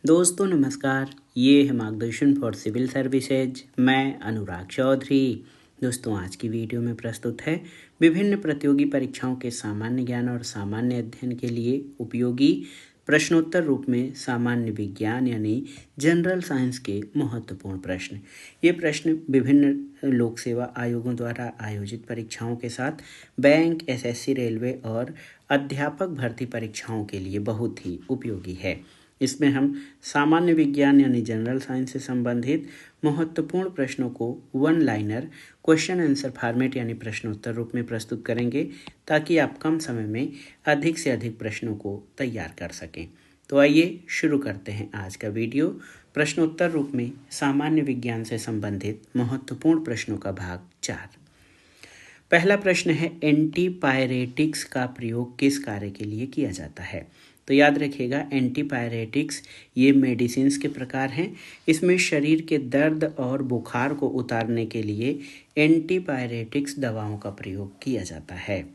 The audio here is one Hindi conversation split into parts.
दोस्तों नमस्कार, ये है मार्गदर्शन फॉर सिविल सर्विसेज। मैं अनुराग चौधरी। दोस्तों आज की वीडियो में प्रस्तुत है विभिन्न प्रतियोगी परीक्षाओं के सामान्य ज्ञान और सामान्य अध्ययन के लिए उपयोगी प्रश्नोत्तर रूप में सामान्य विज्ञान यानी जनरल साइंस के महत्वपूर्ण प्रश्न। ये प्रश्न विभिन्न लोक सेवा आयोगों द्वारा आयोजित परीक्षाओं के साथ बैंक, एसएससी, रेलवे और अध्यापक भर्ती परीक्षाओं के लिए बहुत ही उपयोगी है। इसमें हम सामान्य विज्ञान यानी जनरल साइंस से संबंधित महत्वपूर्ण प्रश्नों को one liner question answer format यानी प्रश्नोत्तर रूप में प्रस्तुत करेंगे ताकि आप कम समय में अधिक से अधिक प्रश्नों को तैयार कर सकें। तो आइए शुरू करते हैं आज का वीडियो। प्रश्नोत्तर रूप में सामान्य विज्ञान से संबंधित महत्वपूर्ण प्रश्नों का भाग 4। पहला प्रश्न है, एंटीपायरेटिक्स का प्रयोग किस कार्य के लिए किया जाता है? तो याद रखिएगा, एंटीपायरेटिक्स ये मेडिसिन्स के प्रकार हैं। इसमें शरीर के दर्द और बुखार को उतारने के लिए एंटीपायरेटिक्स दवाओं का प्रयोग किया जाता है।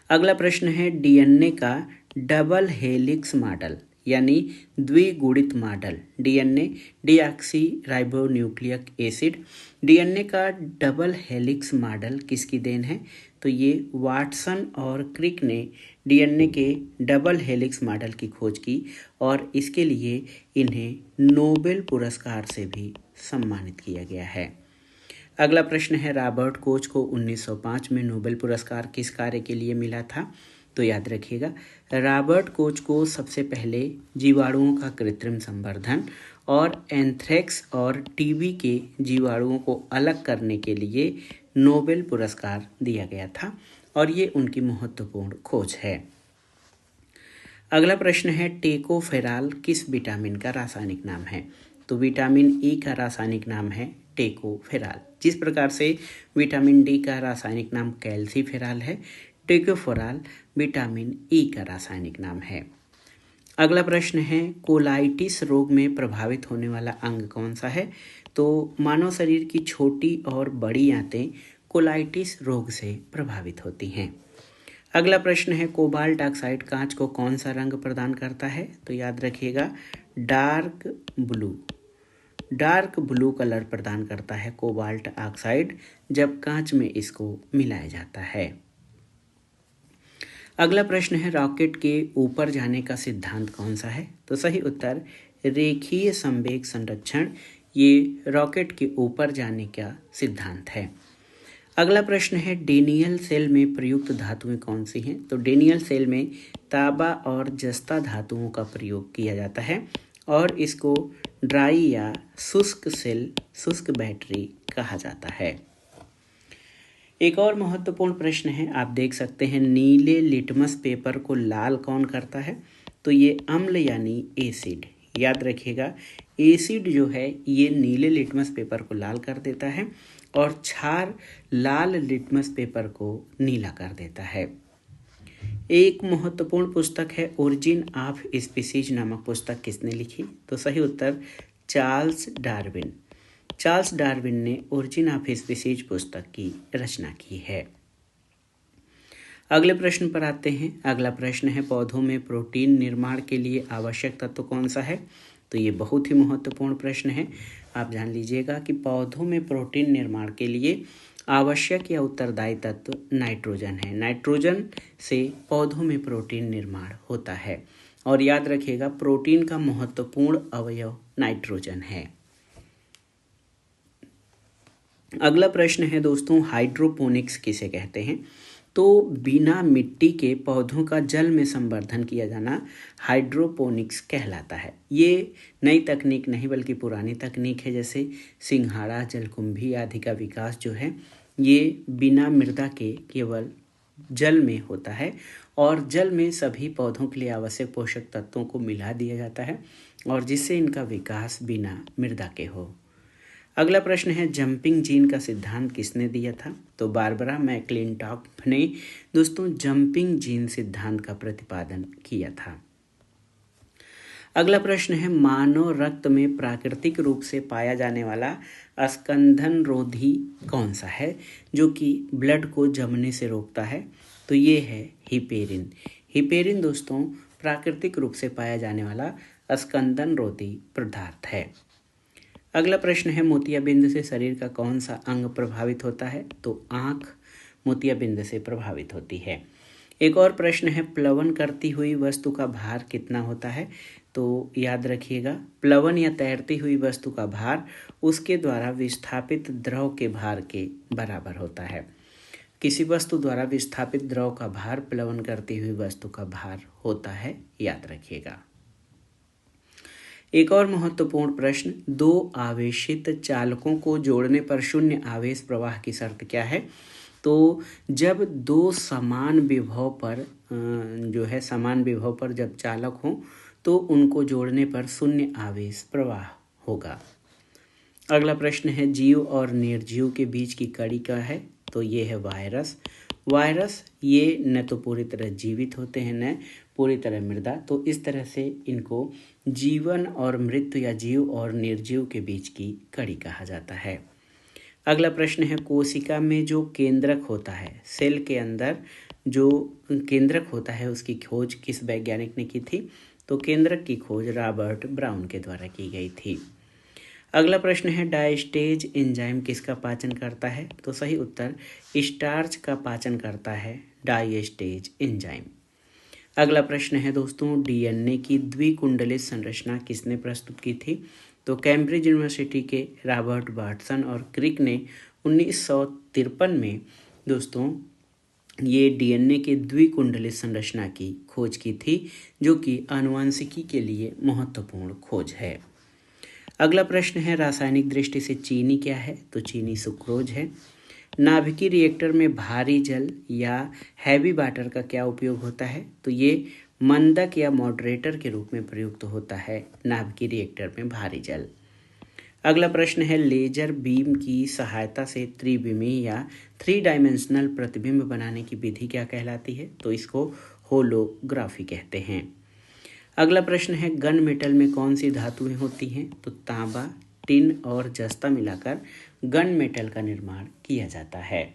अगला प्रश्न है, डीएनए का डबल हेलिक्स मॉडल यानी द्विगुणित model, DNA deoxy ribonucleic acid, DNA का डबल हेलिक्स मॉडल किसकी देन है? तो ये वाटसन और क्रिक ने डीएनए के डबल हेलिक्स मॉडल की खोज की और इसके लिए इन्हें नोबेल पुरस्कार से भी सम्मानित किया गया है। अगला प्रश्न है, रॉबर्ट कोच को 1905 में नोबेल पुरस्कार किस कार्य के लिए मिला था? तो याद रखिएगा, रॉबर्ट कोच को सबसे पहले जीवाणुओं का कृत्रिम संवर्धन और एंथ्रेक्स और टीबी के जीवाणुओं को अलग करने के लिए नोबेल पुरस्कार दिया गया था और ये उनकी महत्वपूर्ण खोज है। अगला प्रश्न है, टेकोफेराल किस विटामिन का रासायनिक नाम है? तो विटामिन ई का रासायनिक नाम है टेकोफेराल। जिस प्रकार से विटामिन डी का रासायनिक नाम कैल्सीफेराल है, टेकोफेराल विटामिन ई का रासायनिक नाम है। अगला प्रश्न है, कोलाइटिस रोग में प्रभावित होने वाला अंग कौन सा है? तो मानव शरीर की छोटी और बड़ी आंतें कोलाइटिस रोग से प्रभावित होती हैं। अगला प्रश्न है, कोबाल्ट ऑक्साइड कांच को कौन सा रंग प्रदान करता है? तो याद रखिएगा, डार्क ब्लू कलर प्रदान करता है कोबाल्ट ऑक्साइड जब कांच में इसको मिलाया जाता है। अगला प्रश्न है, रॉकेट के ऊपर जाने का सिद्धांत कौन सा है? तो सही उत्तर रेखीय संवेग संरक्षण, ये रॉकेट के ऊपर जाने का सिद्धांत है। अगला प्रश्न है, डेनियल सेल में प्रयुक्त धातुएं कौन सी हैं? तो डेनियल सेल में तांबा और जस्ता धातुओं का प्रयोग किया जाता है और इसको ड्राई या शुष्क बैटरी कहा जाता है। एक और महत्वपूर्ण प्रश्न है, आप देख सकते हैं, नीले लिटमस पेपर को लाल कौन करता है? तो ये अम्ल यानी एसिड। याद रखिएगा, एसिड जो है ये नीले लिटमस पेपर को लाल कर देता है और क्षार लाल लिटमस पेपर को नीला कर देता है। एक महत्वपूर्ण पुस्तक है, ओरिजिन ऑफ स्पीसीज नामक पुस्तक किसने लिखी? तो सही उत्तर चार्ल्स डार्विन ने ओरिजिन ऑफ स्पीसीज पुस्तक की रचना की है। अगले प्रश्न पर आते हैं। अगला प्रश्न है, पौधों में प्रोटीन निर्माण के लिए आवश्यक तत्व कौन सा है? तो ये बहुत ही महत्वपूर्ण प्रश्न है। आप जान लीजिएगा कि पौधों में प्रोटीन निर्माण के लिए आवश्यक या उत्तरदायी तत्व नाइट्रोजन है। नाइट्रोजन से पौधों में प्रोटीन निर्माण होता है और याद रखिएगा, प्रोटीन का महत्वपूर्ण अवयव नाइट्रोजन है। अगला प्रश्न है दोस्तों, हाइड्रोपोनिक्स किसे कहते हैं? तो बिना मिट्टी के पौधों का जल में संवर्धन किया जाना हाइड्रोपोनिक्स कहलाता है। ये नई तकनीक नहीं बल्कि पुरानी तकनीक है। जैसे सिंघाड़ा, जलकुंभी आदि का विकास जो है ये बिना मृदा के केवल जल में होता है और जल में सभी पौधों के लिए आवश्यक पोषक तत्वों को मिला दिया जाता है और जिससे इनका विकास बिना मृदा के हो। अगला प्रश्न है, जंपिंग जीन का सिद्धांत किसने दिया था? तो बारबरा मैक्लिंटॉक ने दोस्तों जंपिंग जीन सिद्धांत का प्रतिपादन किया था। अगला प्रश्न है, मानव रक्त में प्राकृतिक रूप से पाया जाने वाला स्कंदनरोधी कौन सा है जो कि ब्लड को जमने से रोकता है? तो ये है हिपेरिन। हिपेरिन दोस्तों प्राकृतिक रूप से पाया जाने वाला स्कंदन रोधी पदार्थ है। अगला प्रश्न है, मोतियाबिंद से शरीर का कौन सा अंग प्रभावित होता है? तो आँख मोतियाबिंद से प्रभावित होती है। एक और प्रश्न है, प्लवन करती हुई वस्तु का भार कितना होता है? तो याद रखिएगा, प्लवन या तैरती हुई वस्तु का भार उसके द्वारा विस्थापित द्रव के भार के बराबर होता है। किसी वस्तु द्वारा विस्थापित द्रव का भार प्लवन करती हुई वस्तु का भार होता है, याद रखिएगा। एक और महत्वपूर्ण प्रश्न, दो आवेशित चालकों को जोड़ने पर शून्य आवेश प्रवाह की शर्त क्या है? तो जब दो समान विभव पर जब चालक हों तो उनको जोड़ने पर शून्य आवेश प्रवाह होगा। अगला प्रश्न है, जीव और निर्जीव के बीच की कड़ी क्या है? तो ये है वायरस ये न तो पूरी तरह जीवित होते हैं न पूरी तरह मृदा, तो इस तरह से इनको जीवन और मृत्यु या जीव और निर्जीव के बीच की कड़ी कहा जाता है। अगला प्रश्न है, कोशिका में जो केंद्रक होता है, सेल के अंदर जो केंद्रक होता है उसकी खोज किस वैज्ञानिक ने की थी? तो केंद्रक की खोज रॉबर्ट ब्राउन के द्वारा की गई थी। अगला प्रश्न है, डायस्टेज एंजाइम किसका पाचन करता है? तो सही उत्तर स्टार्च का पाचन करता है डायस्टेज एंजाइम। अगला प्रश्न है दोस्तों, डीएनए की द्विकुंडलित संरचना किसने प्रस्तुत की थी? तो कैम्ब्रिज यूनिवर्सिटी के रॉबर्ट वाटसन और क्रिक ने 1953 में दोस्तों ये डीएनए के द्विकुंडलित संरचना की खोज की थी, जो कि आनुवंशिकी के लिए महत्वपूर्ण खोज है। अगला प्रश्न है, रासायनिक दृष्टि से चीनी क्या है? तो चीनी सुक्रोज है। नाभिकीय रिएक्टर में भारी जल या हैवी वाटर का क्या उपयोग होता है? तो ये मंदक या मॉडरेटर के रूप में प्रयुक्त होता है नाभिकीय रिएक्टर में भारी जल। अगला प्रश्न है, लेजर बीम की सहायता से त्रिविमीय या 3 डायमेंशनल प्रतिबिंब बनाने की विधि क्या कहलाती है? तो इसको होलोग्राफी कहते हैं। अगला प्रश्न है, गन मेटल में कौन सी धातुएं होती हैं? तो तांबा, टिन और जस्ता मिलाकर गन मेटल का निर्माण किया जाता है।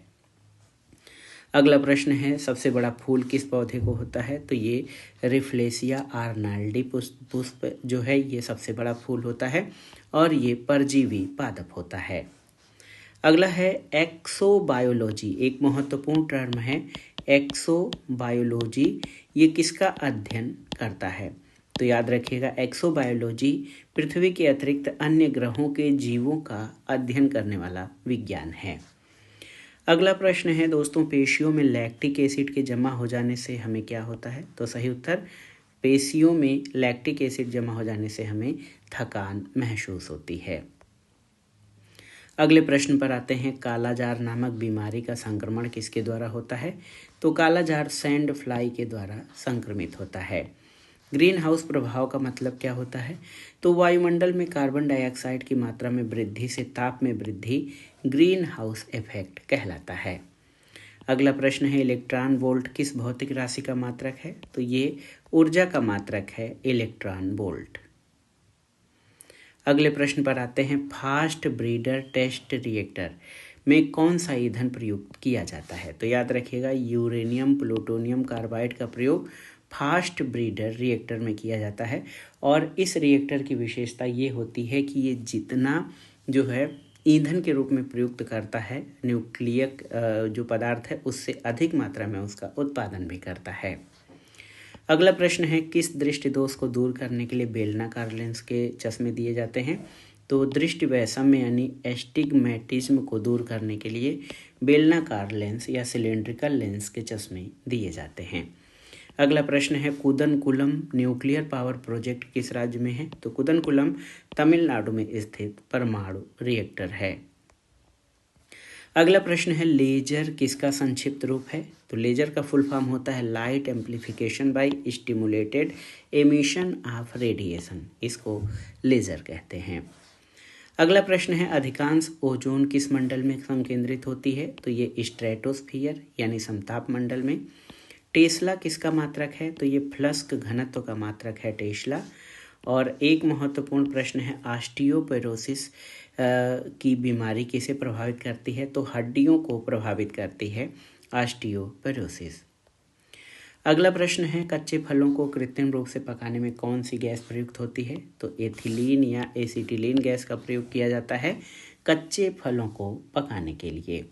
अगला प्रश्न है, सबसे बड़ा फूल किस पौधे को होता है? तो ये रिफ्लेसिया आर्नाल्डी पुष्प जो है ये सबसे बड़ा फूल होता है और ये परजीवी पादप होता है। अगला है, एक्सोबायोलॉजी एक महत्वपूर्ण टर्म है। एक्सोबायोलॉजी ये किसका अध्ययन करता है? तो याद रखिएगा, एक्सोबायोलॉजी पृथ्वी के अतिरिक्त अन्य ग्रहों के जीवों का अध्ययन करने वाला विज्ञान है। अगला प्रश्न है दोस्तों, पेशियों में लैक्टिक एसिड के जमा हो जाने से हमें क्या होता है? तो सही उत्तर, पेशियों में लैक्टिक एसिड जमा हो जाने से हमें थकान महसूस होती है। अगले प्रश्न पर आते हैं, कालाजार नामक बीमारी का संक्रमण किसके द्वारा होता है? तो कालाजार सैंड फ्लाई के द्वारा संक्रमित होता है। ग्रीन हाउस प्रभाव का मतलब क्या होता है? तो वायुमंडल में कार्बन डाइऑक्साइड की मात्रा में वृद्धि से ताप में वृद्धि ग्रीन हाउस इफेक्ट कहलाता है। अगला प्रश्न है, इलेक्ट्रॉन वोल्ट किस भौतिक राशि का मात्रक है? तो ये ऊर्जा का मात्रक है इलेक्ट्रॉन वोल्ट। अगले प्रश्न पर आते हैं, फास्ट ब्रीडर टेस्ट रिएक्टर में कौन सा ईंधन प्रयुक्त किया जाता है? तो याद रखिएगा, यूरेनियम प्लूटोनियम कार्बाइड का प्रयोग फास्ट ब्रीडर रिएक्टर में किया जाता है और इस रिएक्टर की विशेषता ये होती है कि ये जितना जो है ईंधन के रूप में प्रयुक्त करता है न्यूक्लियक जो पदार्थ है उससे अधिक मात्रा में उसका उत्पादन भी करता है। अगला प्रश्न है, किस दृष्टि दोष को दूर करने के लिए बेलनाकार लेंस के चश्मे दिए जाते हैं? तो दृष्टि वैषम्य यानी एस्टिग्मेटिज्म को दूर करने के लिए बेलनाकार लेंस या सिलेंड्रिकल लेंस के चश्मे दिए जाते हैं। अगला प्रश्न है, कुदनकुलम न्यूक्लियर पावर प्रोजेक्ट किस राज्य में है? तो कुदनकुलम तमिलनाडु में स्थित परमाणु रिएक्टर है। अगला प्रश्न है, लेजर किसका संक्षिप्त रूप है? तो लेजर का फुल फॉर्म होता है light amplification by stimulated emission of radiation, इसको लेजर कहते हैं। अगला प्रश्न है, अधिकांश ओजोन किस मंडल में संकेंद्रित होती है? तो ये स्ट्रेटोस्फियर यानी समताप मंडल में। टेस्ला किसका मात्रक है? तो ये फ्लक्स घनत्व का मात्रक है टेस्ला। और एक महत्वपूर्ण प्रश्न है, ऑस्टियोपोरोसिस की बीमारी किसे प्रभावित करती है? तो हड्डियों को प्रभावित करती है ऑस्टियोपोरोसिस। अगला प्रश्न है कच्चे फलों को कृत्रिम रूप से पकाने में कौन सी गैस प्रयुक्त होती है? तो एथिलीन या एसिटिलीन गैस का प्रयोग किया जाता है कच्चे फलों को पकाने के लिए।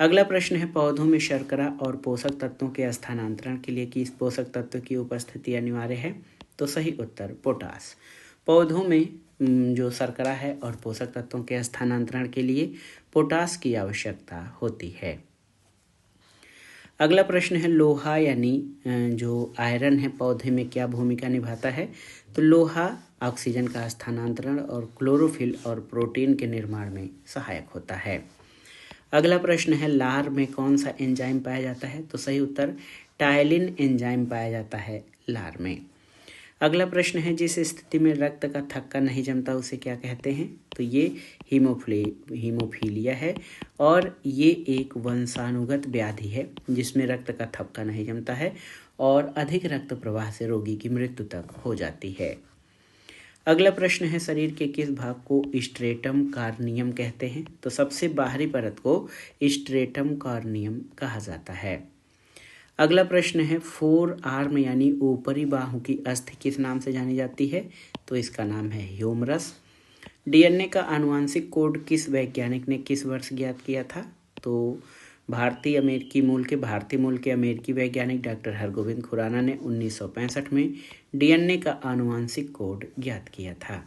अगला प्रश्न है पौधों में शर्करा और पोषक तत्वों के स्थानांतरण के लिए किस पोषक तत्व की उपस्थिति अनिवार्य है? तो सही उत्तर पोटास। पौधों में जो शर्करा है और पोषक तत्वों के स्थानांतरण के लिए पोटास की आवश्यकता होती है। अगला प्रश्न है लोहा यानी जो आयरन है पौधे में क्या भूमिका निभाता है? तो लोहा ऑक्सीजन का स्थानांतरण और क्लोरोफिल और प्रोटीन के निर्माण में सहायक होता है। अगला प्रश्न है लार में कौन सा एंजाइम पाया जाता है? तो सही उत्तर टायलिन एंजाइम पाया जाता है लार में। अगला प्रश्न है जिस स्थिति में रक्त का थक्का नहीं जमता उसे क्या कहते हैं? तो ये हीमोफीलिया है और ये एक वंशानुगत व्याधि है जिसमें रक्त का थक्का नहीं जमता है और अधिक रक्त प्रवाह से रोगी की मृत्यु तक हो जाती है। अगला प्रश्न है शरीर के किस भाग को स्ट्रेटम कार्नियम कहते हैं? तो सबसे बाहरी परत को स्ट्रेटम कार्नियम कहा जाता है। अगला प्रश्न है फोर आर्म यानी ऊपरी बाहु की अस्थि किस नाम से जानी जाती है? तो इसका नाम है ह्यूमरस। डीएनए का आनुवंशिक कोड किस वैज्ञानिक ने किस वर्ष ज्ञात किया था? तो भारतीय मूल के अमेरिकी वैज्ञानिक डॉक्टर हरगोविंद खुराना ने 1965 में डीएनए का आनुवंशिक कोड ज्ञात किया था।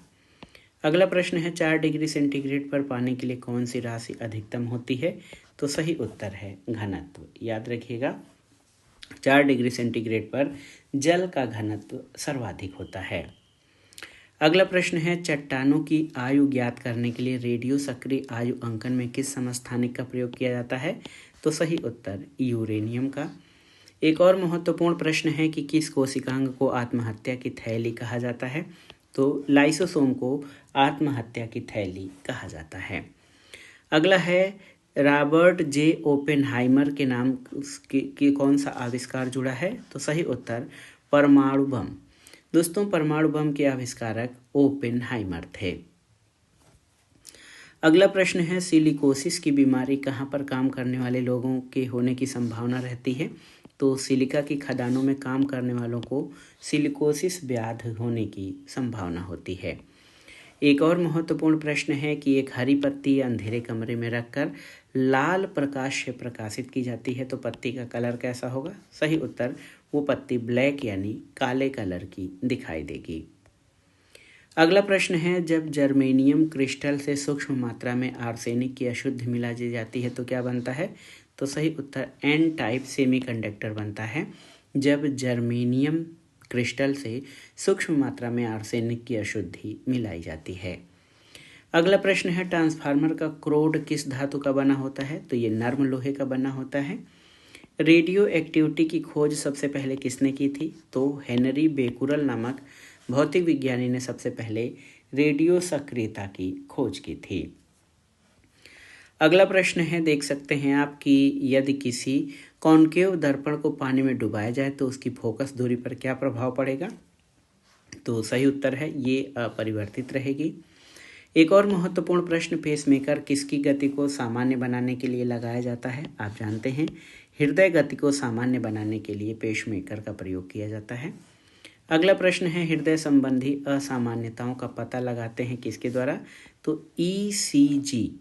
अगला प्रश्न है 4 डिग्री सेंटीग्रेड पर पानी के लिए कौन सी राशि अधिकतम होती है? तो सही उत्तर है घनत्व। याद रखिएगा 4 डिग्री सेंटीग्रेड पर जल का घनत्व सर्वाधिक होता है। अगला प्रश्न है चट्टानों की आयु ज्ञात करने के लिए रेडियो सक्रिय आयु अंकन में किस समस्थानिक का प्रयोग किया जाता है? तो सही उत्तर यूरेनियम का। एक और महत्वपूर्ण प्रश्न है कि किस कोशिकांग को आत्महत्या की थैली कहा जाता है? तो लाइसोसोम को आत्महत्या की थैली कहा जाता है। अगला है रॉबर्ट जे ओपेनहाइमर के नाम की कौन सा आविष्कार जुड़ा है? तो सही उत्तर परमाणु बम। दोस्तों परमाणु बम के आविष्कारक ओपेनहाइमर थे। अगला प्रश्न है सिलिकोसिस की बीमारी कहाँ पर काम करने वाले लोगों के होने की संभावना रहती है? तो सिलिका की खदानों में काम करने वालों को सिलिकोसिस व्याधि होने की संभावना होती है। एक और महत्वपूर्ण प्रश्न है कि एक हरी पत्ती अंधेरे कमरे में रखकर लाल प्रकाश से प्रकाशित की जाती है तो पत्ती का कलर कैसा होगा? सही उत्तर वो पत्ती ब्लैक यानी काले कलर की दिखाई देगी। अगला प्रश्न है जब जर्मेनियम क्रिस्टल से सूक्ष्म मात्रा में आर्सेनिक की अशुद्धि मिला दी जाती है तो क्या बनता है? तो सही उत्तर एन टाइप सेमीकंडक्टर बनता है जब जर्मेनियम क्रिस्टल से सूक्ष्म मात्रा में आर्सेनिक की अशुद्धि मिलाई जाती है। अगला प्रश्न है ट्रांसफार्मर का क्रोड किस धातु का बना होता है? तो ये नर्म लोहे का बना होता है। रेडियो एक्टिविटी की खोज सबसे पहले किसने की थी? तो हेनरी बेकुरल नामक भौतिक विज्ञानी ने सबसे पहले रेडियो सक्रियता की खोज की थी। अगला प्रश्न है देख सकते हैं आप कि यदि किसी कॉनकेव दर्पण को पानी में डुबाया जाए तो उसकी फोकस दूरी पर क्या प्रभाव पड़ेगा? तो सही उत्तर है ये अपरिवर्तित रहेगी। एक और महत्वपूर्ण प्रश्न पेसमेकर किसकी गति को सामान्य बनाने के लिए लगाया जाता है? आप जानते हैं हृदय गति को सामान्य बनाने के लिए पेसमेकर का प्रयोग किया जाता है। अगला प्रश्न है हृदय संबंधी असामान्यताओं का पता लगाते हैं किसके द्वारा? तो ईसीजी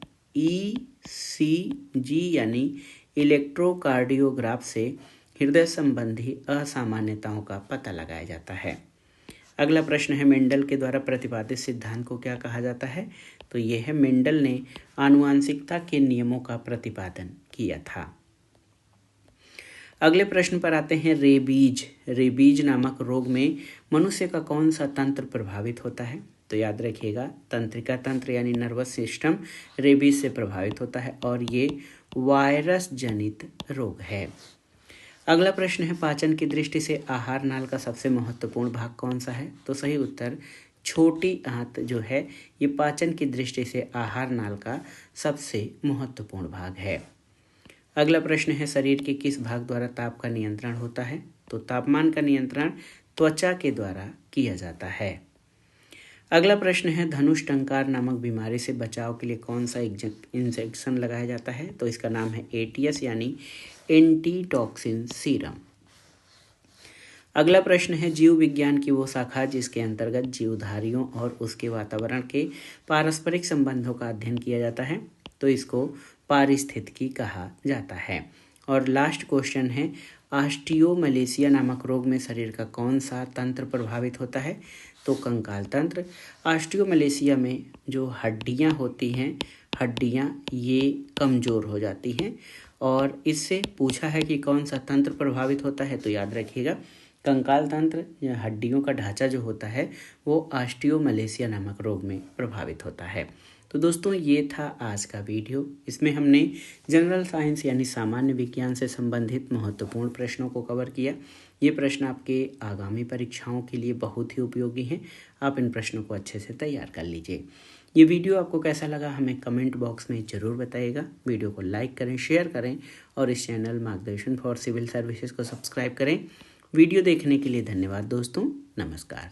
यानी इलेक्ट्रोकार्डियोग्राफ से हृदय संबंधी असामान्यताओं का पता लगाया जाता है। अगला प्रश्न है मेंडल के द्वारा प्रतिपादित सिद्धांत को क्या कहा जाता है? तो यह है मेंडल ने आनुवांशिकता के नियमों का प्रतिपादन किया था। अगले प्रश्न पर आते हैं रेबीज नामक रोग में मनुष्य का कौन सा तंत्र प्रभावित होता है? तो याद रखिएगा तंत्रिका तंत्र यानी नर्वस सिस्टम रेबीज से प्रभावित होता है और ये वायरस जनित रोग है। अगला प्रश्न है पाचन की दृष्टि से आहार नाल का सबसे महत्वपूर्ण भाग कौन सा है? तो सही उत्तर छोटी आंत जो है ये पाचन की दृष्टि से आहार नाल का सबसे महत्वपूर्ण भाग है। अगला प्रश्न है शरीर के किस भाग द्वारा ताप का नियंत्रण होता है? तो तापमान का नियंत्रण त्वचा के द्वारा किया जाता है। अगला प्रश्न है धनुष टंकार नामक बीमारी से बचाव के लिए कौन सा इंजेक्शन लगाया जाता है? तो इसका नाम है एटीएस यानी एंटीटॉक्सिन सीरम। अगला प्रश्न है, जीव विज्ञान की वो शाखा जिसके अंतर्गत जीवधारियों और उसके वातावरण के पारस्परिक संबंधों का अध्ययन किया जाता है, तो इसको पारिस्थितिकी कहा जाता है। और लास्ट क्वेश्चन है, ऑस्टियोमलेशिया नामक रोग में शरीर का कौन सा तंत्र प्रभावित होता है, तो कंकाल तंत्र। ऑस्टियोमलेशिया में जो हड्डियां होती हैं, हड्डियां ये कमज़ोर हो जाती हैं, और इससे पूछा है कि कौन सा तंत्र प्रभावित होता है, तो याद रखिएगा कंकाल तंत्र या हड्डियों का ढांचा जो होता है वो ऑस्टियोमलेशिया नामक रोग में प्रभावित होता है। तो दोस्तों ये था आज का वीडियो। इसमें हमने जनरल साइंस यानी सामान्य विज्ञान से संबंधित महत्वपूर्ण प्रश्नों को कवर किया। ये प्रश्न आपके आगामी परीक्षाओं के लिए बहुत ही उपयोगी हैं। आप इन प्रश्नों को अच्छे से तैयार कर लीजिए। ये वीडियो आपको कैसा लगा हमें कमेंट बॉक्स में ज़रूर बताइएगा। वीडियो को लाइक करें, शेयर करें और इस चैनल मार्गदर्शन फॉर सिविल सर्विसेज को सब्सक्राइब करें। वीडियो देखने के लिए धन्यवाद दोस्तों। नमस्कार।